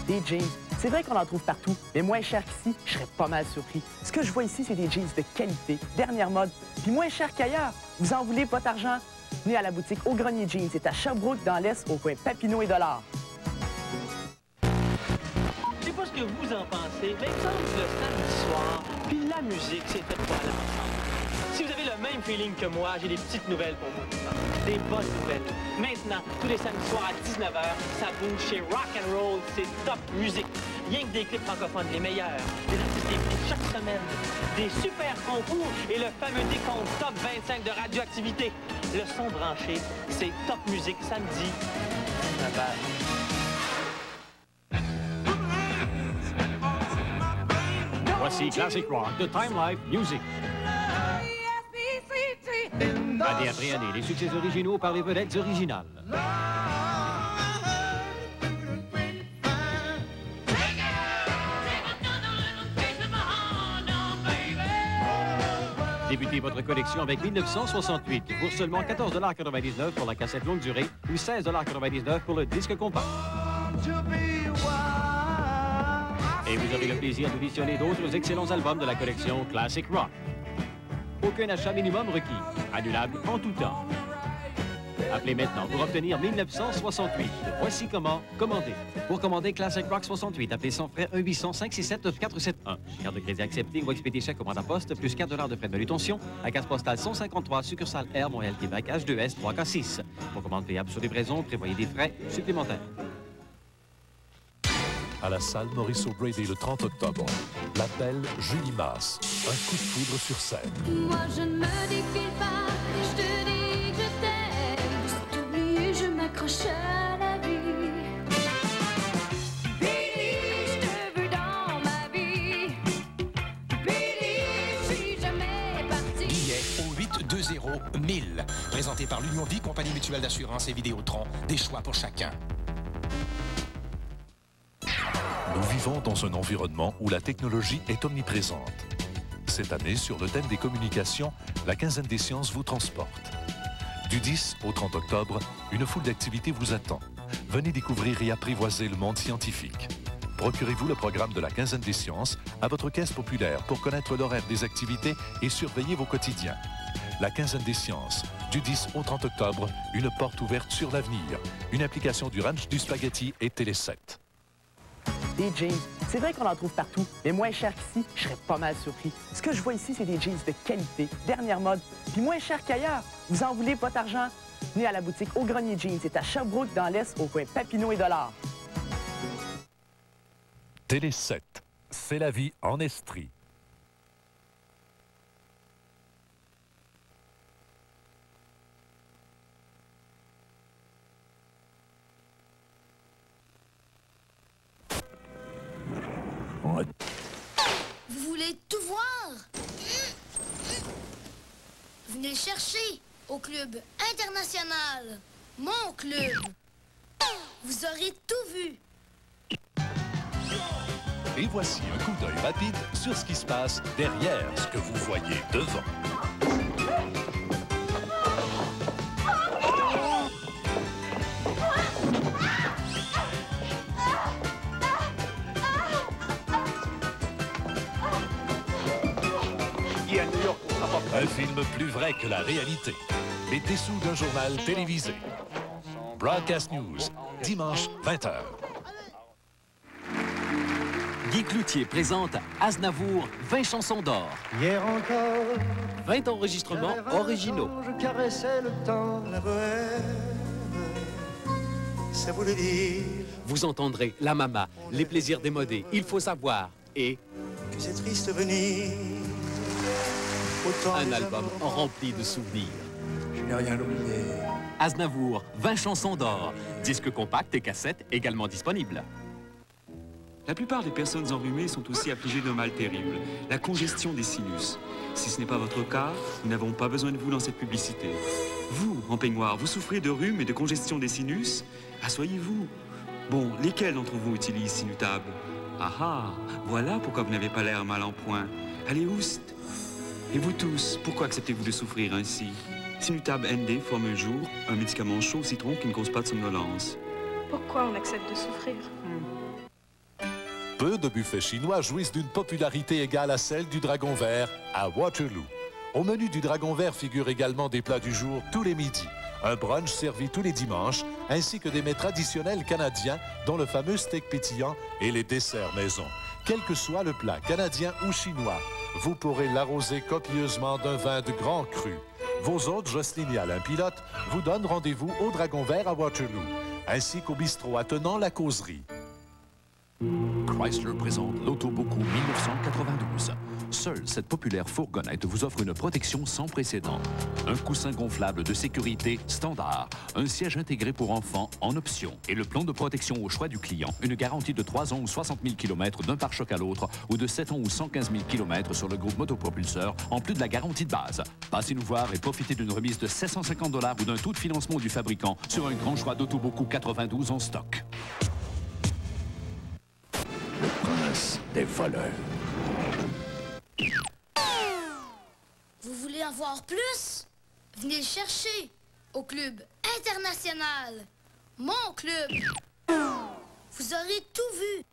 Des jeans. C'est vrai qu'on en trouve partout, mais moins cher qu'ici, je serais pas mal surpris. Ce que je vois ici, c'est des jeans de qualité, dernière mode, puis moins cher qu'ailleurs. Vous en voulez, pas d'argent? Venez à la boutique Au Grenier Jeans. C'est à Sherbrooke, dans l'Est, au coin Papineau et Dollard. Je sais pas ce que vous en pensez, mais il me semble que le samedi soir, puis la musique, c'est fait pour aller ensemble. Si vous avez le même feeling que moi, j'ai des petites nouvelles pour vous. Des bonnes nouvelles. Maintenant, tous les samedis soirs à 19h, ça bouge chez Rock'n'Roll, c'est top musique. Rien que des clips francophones, les meilleurs. Des artistes invités chaque semaine. Des super concours et le fameux décompte top 25 de radioactivité. Le son branché, c'est top musique samedi, 19h. Voici Classic Rock de Time Life Music. Année après année, les succès originaux par les vedettes originales. Débutez votre collection avec 1968 pour seulement 14,99 $ pour la cassette longue durée ou 16,99 $ pour le disque compact. Et vous aurez le plaisir d'auditionner d'autres excellents albums de la collection Classic Rock. Aucun achat minimum requis. Annulable en tout temps. Appelez maintenant pour obtenir 1968. Voici comment commander. Pour commander Classic Rock 68, appelez sans frais 1-800-567-9471. Carte de crédit acceptée ou expédiez chèque commande à poste, plus 4 $ de frais de manutention. À carte postale 153, succursale R, Montréal, Québec, H2S 3K6. Pour commande payable sur livraison, prévoyez des frais supplémentaires. À la salle Maurice O'Brady le 30 octobre. L'appel Julie Masse. Un coup de foudre sur scène. Moi je ne me défile pas, je te dis que je t'aime. Sans t'oublier, je m'accroche à la vie. Billy, je te veux dans ma vie. Billy, je suis jamais parti. Billet au 820-1000. Présenté par l'Union Vie, compagnie mutuelle d'assurance et Vidéotron. Des choix pour chacun. Nous vivons dans un environnement où la technologie est omniprésente. Cette année, sur le thème des communications, la quinzaine des sciences vous transporte. Du 10 au 30 octobre, une foule d'activités vous attend. Venez découvrir et apprivoiser le monde scientifique. Procurez-vous le programme de la quinzaine des sciences à votre caisse populaire pour connaître l'horaire des activités et surveiller vos quotidiens. La quinzaine des sciences, du 10 au 30 octobre, une porte ouverte sur l'avenir. Une application du Ranch du Spaghetti et Télé 7. Des jeans. C'est vrai qu'on en trouve partout, mais moins cher qu'ici, je serais pas mal surpris. Ce que je vois ici, c'est des jeans de qualité, dernière mode, puis moins cher qu'ailleurs. Vous en voulez, pas d'argent? Venez à la boutique Au Grenier Jeans. C'est à Sherbrooke, dans l'Est, au coin Papineau et Dollard. Télé 7. C'est la vie en Estrie. Vous voulez tout voir? Venez le chercher au club international. Mon club. Vous aurez tout vu. Et voici un coup d'œil rapide sur ce qui se passe derrière ce que vous voyez devant. Un film plus vrai que la réalité. Les dessous d'un journal télévisé. Broadcast News, dimanche 20h. Guy Cloutier présente Aznavour, 20 chansons d'or. Hier encore, 20 enregistrements originaux. Je caressais le temps, la bohème. Ça voulait dire Vous entendrez La Mama, Les plaisirs démodés, Il faut savoir et que c'est triste venir. Autant un des album amants. rempli de souvenirs. Je n'ai rien oublié. Aznavour, 20 chansons d'or. Disque compact et cassette également disponibles. La plupart des personnes enrhumées sont aussi affligées d'un mal terrible, la congestion des sinus. Si ce n'est pas votre cas, nous n'avons pas besoin de vous dans cette publicité. Vous, en peignoir, vous souffrez de rhume et de congestion des sinus? Asseyez-vous. Bon, lesquels d'entre vous utilisent Sinutab? Ah ah, voilà pourquoi vous n'avez pas l'air mal en point. Allez, ouste. Et vous tous, pourquoi acceptez-vous de souffrir ainsi? Sinutab ND forme un jour un médicament chaud au citron qui ne cause pas de somnolence. Pourquoi on accepte de souffrir? Peu de buffets chinois jouissent d'une popularité égale à celle du Dragon Vert à Waterloo. Au menu du Dragon Vert figurent également des plats du jour tous les midis, un brunch servi tous les dimanches, ainsi que des mets traditionnels canadiens, dont le fameux steak pétillant et les desserts maison. Quel que soit le plat, canadien ou chinois, vous pourrez l'arroser copieusement d'un vin de grand cru. Vos hôtes, Jocelyne et Alain Pilote, vous donnent rendez-vous au Dragon Vert à Waterloo, ainsi qu'au bistrot attenant La Causerie. Chrysler présente l'Autoboku 1992. Seule cette populaire fourgonnette vous offre une protection sans précédent. Un coussin gonflable de sécurité standard, un siège intégré pour enfants en option et le plan de protection au choix du client. Une garantie de 3 ans ou 60 000 km d'un pare-choc à l'autre ou de 7 ans ou 115 000 km sur le groupe motopropulseur en plus de la garantie de base. Passez nous voir et profitez d'une remise de 750 $ ou d'un taux de financement du fabricant sur un grand choix d'Autoboku 92 en stock. Des voleurs. Vous voulez en voir plus? Venez le chercher au Club International. Mon club. Vous aurez tout vu.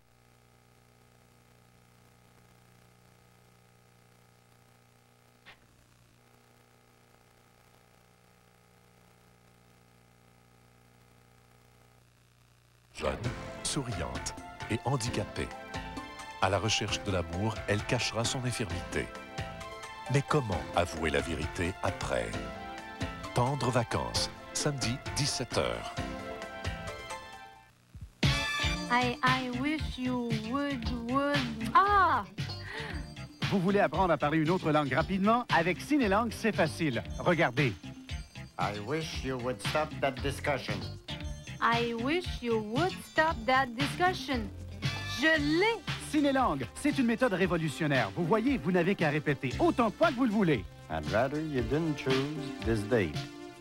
Jeune, souriante et handicapée. À la recherche de l'amour, elle cachera son infirmité. Mais comment avouer la vérité après? Tendre vacances, samedi 17h. I wish you would... Ah! Vous voulez apprendre à parler une autre langue rapidement? Avec Cinélangue, c'est facile. Regardez. I wish you would stop that discussion. I wish you would stop that discussion. Je l'ai! Cinélangue, c'est une méthode révolutionnaire. Vous voyez, vous n'avez qu'à répéter autant de fois que vous le voulez. I'd rather you didn't choose this date.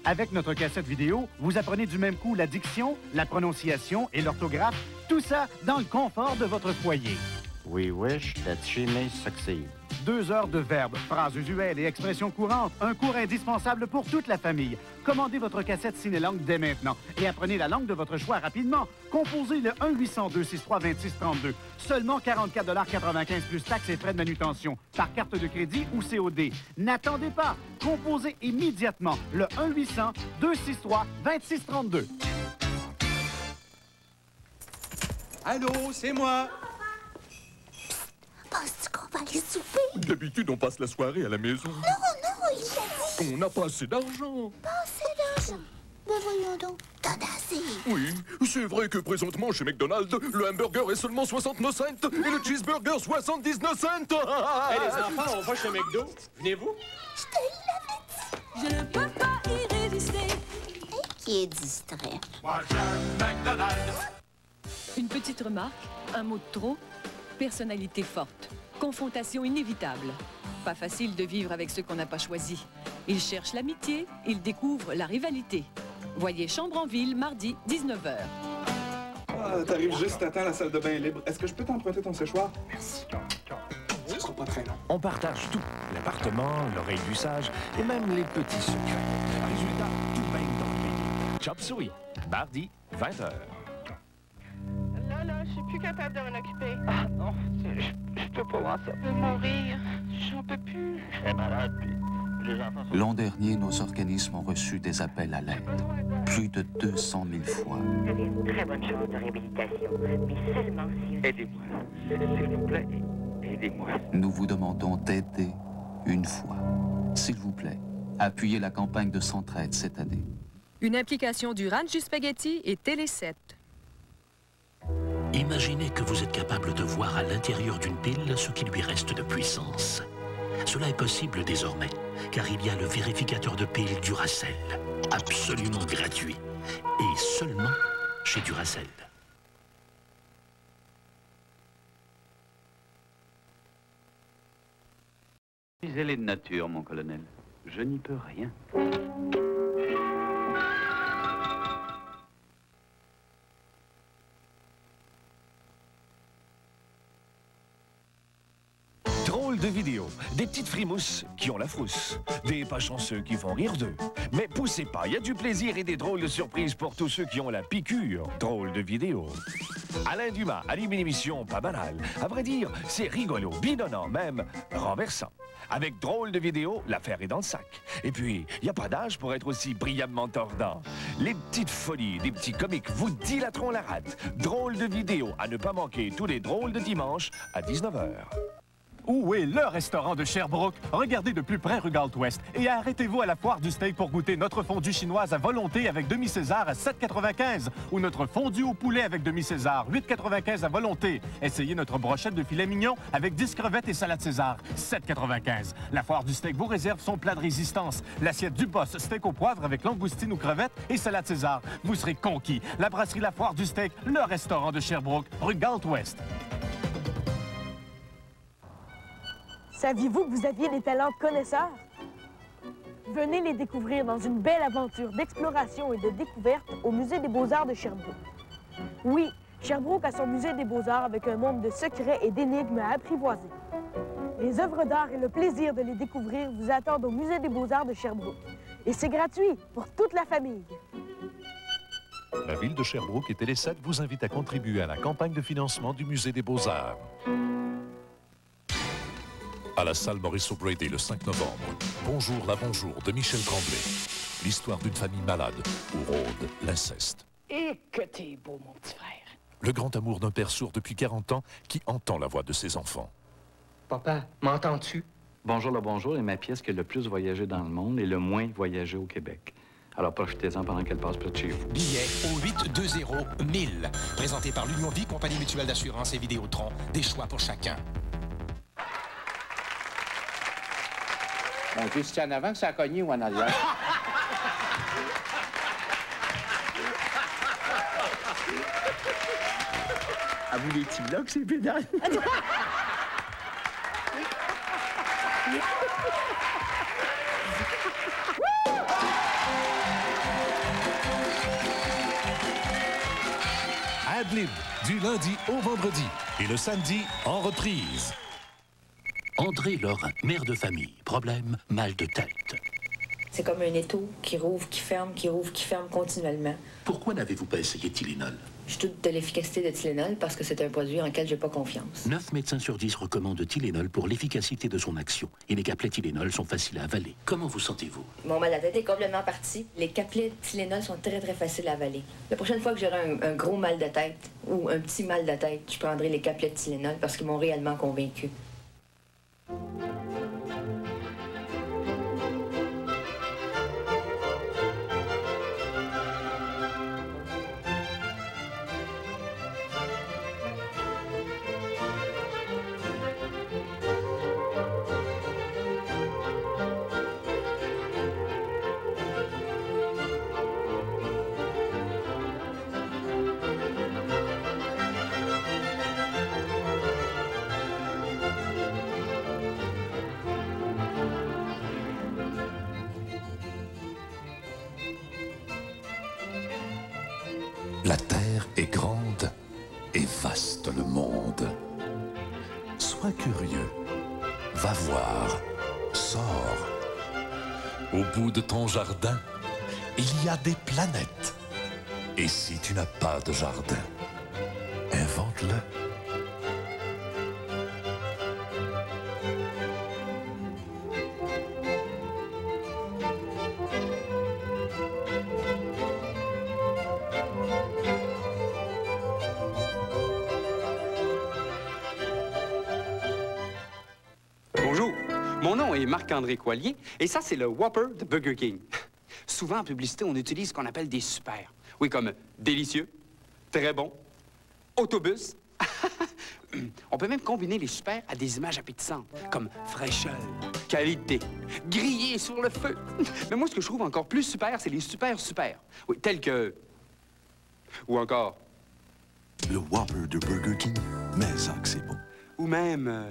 Avec notre cassette vidéo, vous apprenez du même coup la diction, la prononciation et l'orthographe, tout ça dans le confort de votre foyer. We wish that she may succeed. 2 heures de verbes, phrases usuelles et expressions courantes, un cours indispensable pour toute la famille. Commandez votre cassette Cinélangue dès maintenant et apprenez la langue de votre choix rapidement. Composez le 1-800-263-2632. Seulement 44,95 $ plus taxes et frais de manutention, par carte de crédit ou COD. N'attendez pas. Composez immédiatement le 1-800-263-2632. Allô, c'est moi. Penses-tu qu'on va aller souper? D'habitude, on passe la soirée à la maison. Non, il a dit. On n'a pas assez d'argent. Pas assez d'argent? Ben voyons donc, t'en as assez. Oui, c'est vrai que présentement, chez McDonald's, le hamburger est seulement 69 cents et le cheeseburger 79 cents. Hey, les enfants, on va chez McDo. Venez-vous? Je te l'avais dit. Je ne peux pas y résister. Et qui est distrait? Moi, j'aime McDonald's. Une petite remarque, un mot de trop. Personnalité forte, confrontation inévitable. Pas facile de vivre avec ceux qu'on n'a pas choisis. Ils cherchent l'amitié, ils découvrent la rivalité. Voyez Chambre en ville, mardi, 19h. Ah, t'arrives juste à temps, la salle de bain est libre. Est-ce que je peux t'emprunter ton séchoir? Merci. Ce sera pas très long. On partage tout. L'appartement, l'oreille du sage et même les petits secrets. Résultat, tout baigne dans le pays. Chop Suey, mardi, 20h. Là, je suis plus capable de m'en occuper. Ah non, je peux pas voir ça. Je veux mourir. J'en peux plus. Je serais malade, puis les enfants sont... L'an dernier, nos organismes ont reçu des appels à l'aide. Plus de 200 000 fois. Vous avez une très bonne chance de réhabilitation, mais seulement si... Aidez-moi. S'il vous plaît, aidez-moi. Nous vous demandons d'aider une fois. S'il vous plaît, appuyez la campagne de Centraide cette année. Une implication du Ranch du Spaghetti et Télé 7. Imaginez que vous êtes capable de voir à l'intérieur d'une pile ce qui lui reste de puissance. Cela est possible désormais, car il y a le vérificateur de piles Duracell, absolument gratuit, et seulement chez Duracell. Elle est de nature, mon colonel. Je n'y peux rien. Drôle de vidéo. vidéo. Des petites frimousses qui ont la frousse. Des pas chanceux qui font rire d'eux. Mais poussez pas, il y a du plaisir et des drôles de surprises pour tous ceux qui ont la piqûre. Drôle de vidéo. Alain Dumas anime une émission pas banale. À vrai dire, c'est rigolo, bidonnant, même renversant. Avec Drôle de vidéo, l'affaire est dans le sac. Et puis, il n'y a pas d'âge pour être aussi brillamment tordant. Les petites folies des petits comiques vous dilateront la rate. Drôle de vidéo à ne pas manquer tous les drôles de dimanche à 19h. Où est le restaurant de Sherbrooke? Regardez de plus près rue Galt-Ouest et arrêtez-vous à la foire du steak pour goûter notre fondue chinoise à volonté avec demi-césar à 7,95 ou notre fondue au poulet avec demi-césar, 8,95 à volonté. Essayez notre brochette de filet mignon avec 10 crevettes et salade César, 7,95. La foire du steak vous réserve son plat de résistance. L'assiette du boss, steak au poivre avec langoustine ou crevettes et salade César. Vous serez conquis. La brasserie La Foire du steak, le restaurant de Sherbrooke, rue Galt-Ouest. Saviez-vous que vous aviez des talents de connaisseurs? Venez les découvrir dans une belle aventure d'exploration et de découverte au Musée des Beaux-Arts de Sherbrooke. Oui, Sherbrooke a son Musée des Beaux-Arts avec un monde de secrets et d'énigmes à apprivoiser. Les œuvres d'art et le plaisir de les découvrir vous attendent au Musée des Beaux-Arts de Sherbrooke. Et c'est gratuit pour toute la famille. La ville de Sherbrooke et Télé7 vous invitent à contribuer à la campagne de financement du Musée des Beaux-Arts. À la salle Maurice O'Brady le 5 novembre, Bonjour la Bonjour de Michel Tremblay. L'histoire d'une famille malade où rôde l'inceste. Et que t'es beau, mon petit frère. Le grand amour d'un père sourd depuis 40 ans qui entend la voix de ses enfants. Papa, m'entends-tu? Bonjour la Bonjour est ma pièce qui a le plus voyagé dans le monde et le moins voyagé au Québec. Alors profitez-en pendant qu'elle passe près de chez vous. Billet au 820-1000. Présenté par l'Union Vie, compagnie mutuelle d'assurance et Vidéotron. Des choix pour chacun. Mon Dieu, c'est en avant que ça a cogné ou en arrière? À vous les petits blocs, c'est pédales. Ad-lib, du lundi au vendredi et le samedi en reprise. André Laurent, mère de famille. Problème, mal de tête. C'est comme un étau qui rouvre, qui ferme, qui rouvre, qui ferme continuellement. Pourquoi n'avez-vous pas essayé Tylenol? Je doute de l'efficacité de Tylenol parce que c'est un produit en lequel j'ai pas confiance. 9 médecins sur 10 recommandent Tylenol pour l'efficacité de son action. Et les capelets Tylenol sont faciles à avaler. Comment vous sentez-vous? Mon mal à tête est complètement parti. Les capelets Tylenol sont très, très faciles à avaler. La prochaine fois que j'aurai un gros mal de tête ou un petit mal de tête, je prendrai les capelets Tylenol parce qu'ils m'ont réellement convaincu. La terre est grande et vaste le monde. Sois curieux, va voir, sors. Au bout de ton jardin, il y a des planètes. Et si tu n'as pas de jardin, invente-le. Bonjour, mon nom est Marc-André Coilier et ça, c'est le Whopper de Burger King. Souvent, en publicité, on utilise ce qu'on appelle des super. Oui, comme délicieux, très bon, autobus. On peut même combiner les super à des images appétissantes, comme fraîcheur, qualité, grillé sur le feu. Mais moi, ce que je trouve encore plus super, c'est les super. Oui, tels que... Ou encore... Le Whopper de Burger King, mais ça que c'est bon. Ou même...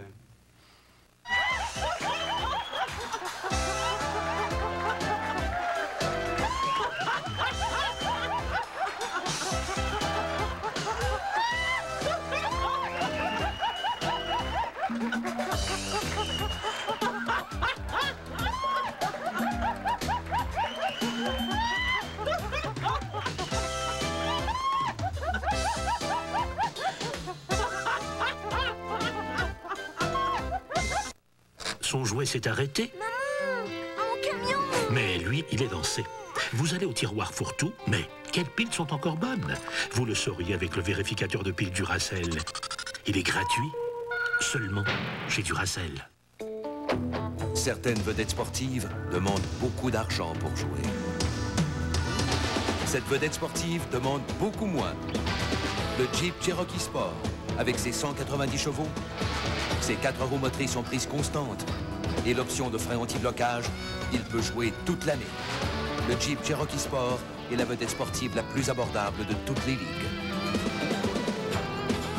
Son jouet s'est arrêté. Maman, mon camion! Mais lui, il est lancé. Vous allez au tiroir fourre-tout, mais quelles piles sont encore bonnes? Vous le sauriez avec le vérificateur de piles Duracell. Il est gratuit, seulement chez Duracell. Certaines vedettes sportives demandent beaucoup d'argent pour jouer. Cette vedette sportive demande beaucoup moins. Le Jeep Cherokee Sport, avec ses 190 chevaux, ses 4 roues motrices en prise constante et l'option de frein anti-blocage, il peut jouer toute l'année. Le Jeep Cherokee Sport est la vedette sportive la plus abordable de toutes les ligues.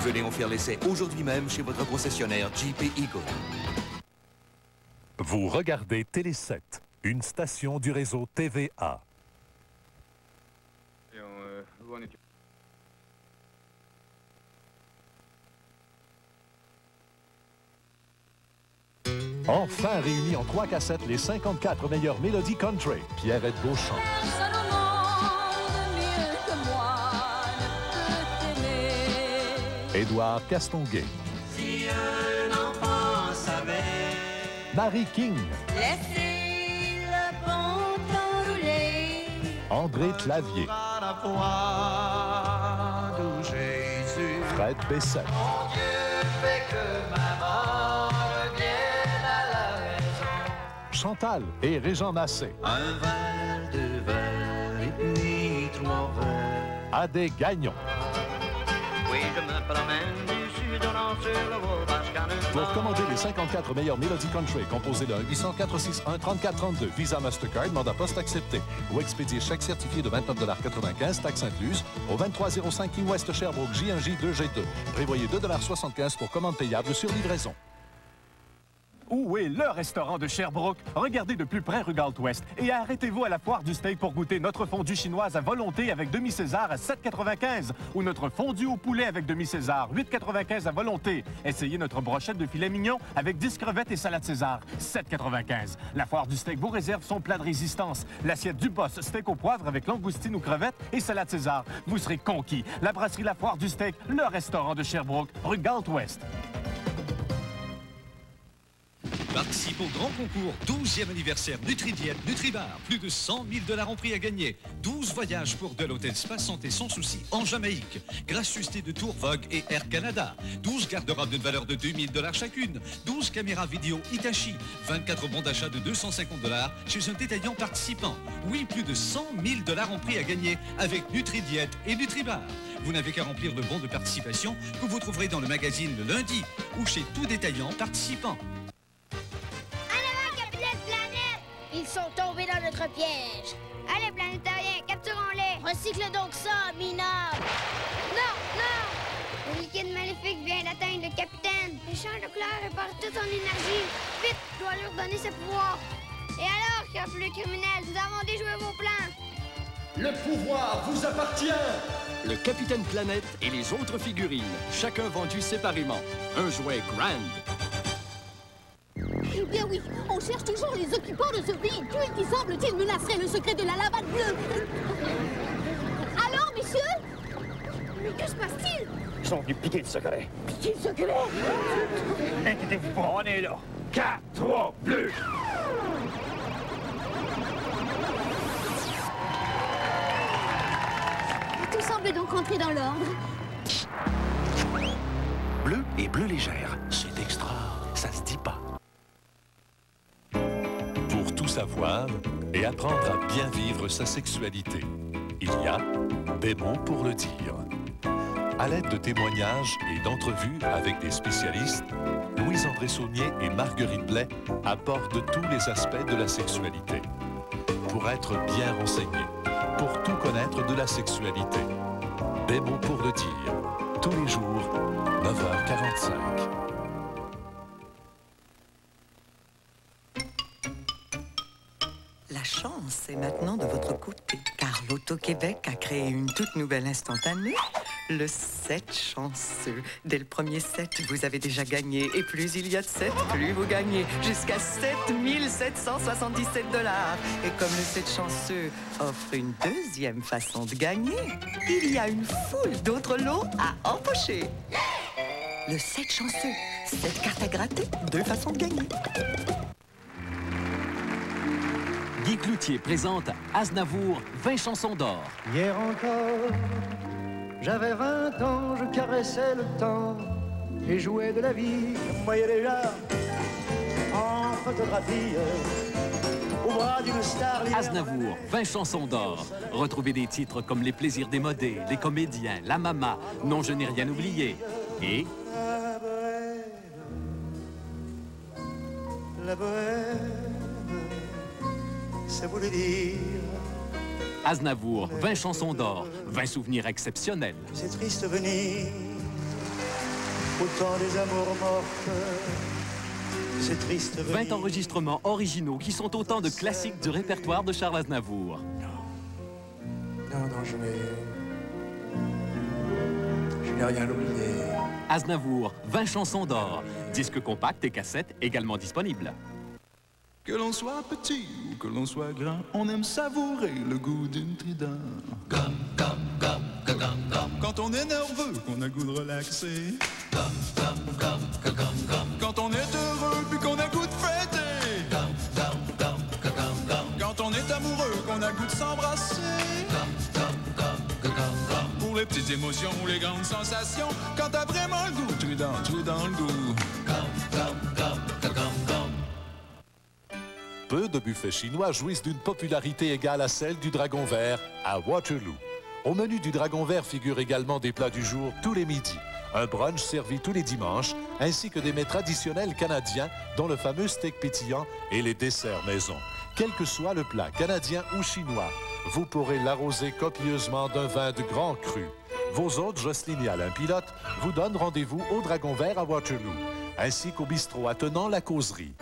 Venez en faire l'essai aujourd'hui même chez votre concessionnaire Jeep et Eagle. Vous regardez Télé 7, une station du réseau TVA. Enfin réunis en 3 cassettes les 54 meilleures mélodies country. Pierrette Beauchamp. Édouard Castonguay. Si un enfant savait Marie King. laisser le bon temps rouler, André Clavier. Fred Bessette. mon Dieu fait que maman revienne à la maison. Chantal et Régent Massé. Un verre, 2 verres et puis 3 verres. Adé Gagnon. Oui, je me promène du sud au nord sur le Wolfgang. Pour commander les 54 meilleures mélodies country, composez le 1-800-461-3432, Visa Mastercard, mandat poste accepté. Ou expédiez chèque certifié de 29,95 $, taxes incluses, au 2305 King West Sherbrooke, J1J 2G2. Prévoyez 2,75 $ pour commande payable sur livraison. Où est le restaurant de Sherbrooke? Regardez de plus près rue Galt-Ouest et arrêtez-vous à la foire du steak pour goûter notre fondue chinoise à volonté avec demi-césar à 7,95 $ ou notre fondue au poulet avec demi-césar, 8,95 $ à volonté. Essayez notre brochette de filet mignon avec 10 crevettes et salade César, 7,95 $. La foire du steak vous réserve son plat de résistance. L'assiette du boss, steak au poivre avec langoustine ou crevettes et salade César. Vous serez conquis. La brasserie La Foire du Steak, le restaurant de Sherbrooke, rue Galt-Ouest. Participe au grand concours 12e anniversaire NutriDiète Nutribar. Plus de 100 000 $ en prix à gagner. 12 voyages pour de l'hôtel Spa Santé sans souci en Jamaïque. Gracieuseté de Tour Vogue et Air Canada. 12 garde-robes d'une valeur de 2 000 $ chacune. 12 caméras vidéo Hitachi. 24 bons d'achat de 250 $ chez un détaillant participant. Oui, plus de 100 000 $ en prix à gagner avec NutriDiète et Nutribar. Vous n'avez qu'à remplir le bon de participation que vous trouverez dans le magazine le lundi ou chez tout détaillant participant. Ils sont tombés dans notre piège. Allez, planétariens, capturons-les. Recycle donc ça, minable. Non, non! Le liquide maléfique vient d'atteindre le capitaine. L'échange de couleurs répare toute son énergie. Vite, je dois lui redonner ses pouvoirs. Et alors, crapuleux criminel, nous avons déjoué vos plans. Le pouvoir vous appartient! Le Capitaine Planète et les autres figurines, chacun vendu séparément. Un jouet Grand. Eh bien oui, on cherche toujours les occupants de ce véhicule qui semble-t-il menacerait le secret de la lavade bleue. Alors, messieurs? Mais que se passe-t-il? Ils sont venus piquer le secret. Piquer le secret? Inquiétez-vous pas, on est là. 4, 3, bleu! Tout semble donc rentrer dans l'ordre. Bleu et bleu légère, c'est extra, ça se dit pas. Pour tout savoir et apprendre à bien vivre sa sexualité, il y a des mots pour le dire. À l'aide de témoignages et d'entrevues avec des spécialistes, Louise-André Saunier et Marguerite Blais abordent tous les aspects de la sexualité. Pour être bien renseigné, pour tout connaître de la sexualité. Des mots pour le dire. Tous les jours, 9h45. La chance est maintenant de votre côté, car l'Auto-Québec a créé une toute nouvelle instantanée, le 7 chanceux. Dès le premier 7, vous avez déjà gagné, et plus il y a de 7, plus vous gagnez, jusqu'à 7 777 $. Et comme le 7 chanceux offre une deuxième façon de gagner, il y a une foule d'autres lots à empocher. le 7 chanceux. 7 cartes à gratter, 2 façons de gagner. Guy Cloutier présente Aznavour, 20 chansons d'or. Hier encore, j'avais 20 ans, je caressais le temps et jouais de la vie. Je me voyais déjà en photographie au bras d'une star. Aznavour, 20 chansons d'or. Retrouvez des titres comme Les plaisirs démodés, Les comédiens, La Mama, Non, je n'ai rien oublié. Et la bohème, ça voulait dire. Aznavour, 20 chansons d'or, 20 souvenirs exceptionnels. C'est triste venir autant des amours mortes. C'est triste venir. 20 enregistrements originaux qui sont autant de classiques du répertoire de Charles Aznavour. Non, je n'ai rien oublié. Aznavour, 20 chansons d'or. Disques compacts et cassettes également disponibles. Que l'on soit petit ou que l'on soit grand, on aime savourer le goût d'une Trident. Quand on est nerveux, qu'on a goût de relaxer. Quand on est heureux, puis qu'on a goût de fêter. Quand on est amoureux, qu'on a goût de s'embrasser. Pour les petites émotions ou les grandes sensations, quand t'as vraiment le goût, Trident, le goût. Peu de buffets chinois jouissent d'une popularité égale à celle du Dragon Vert à Waterloo. Au menu du Dragon Vert figurent également des plats du jour tous les midis, un brunch servi tous les dimanches, ainsi que des mets traditionnels canadiens, dont le fameux steak pétillant et les desserts maison. Quel que soit le plat, canadien ou chinois, vous pourrez l'arroser copieusement d'un vin de grand cru. Vos hôtes, Jocelyne et Alain Pilote, vous donnent rendez-vous au Dragon Vert à Waterloo, ainsi qu'au bistrot attenant La Causerie.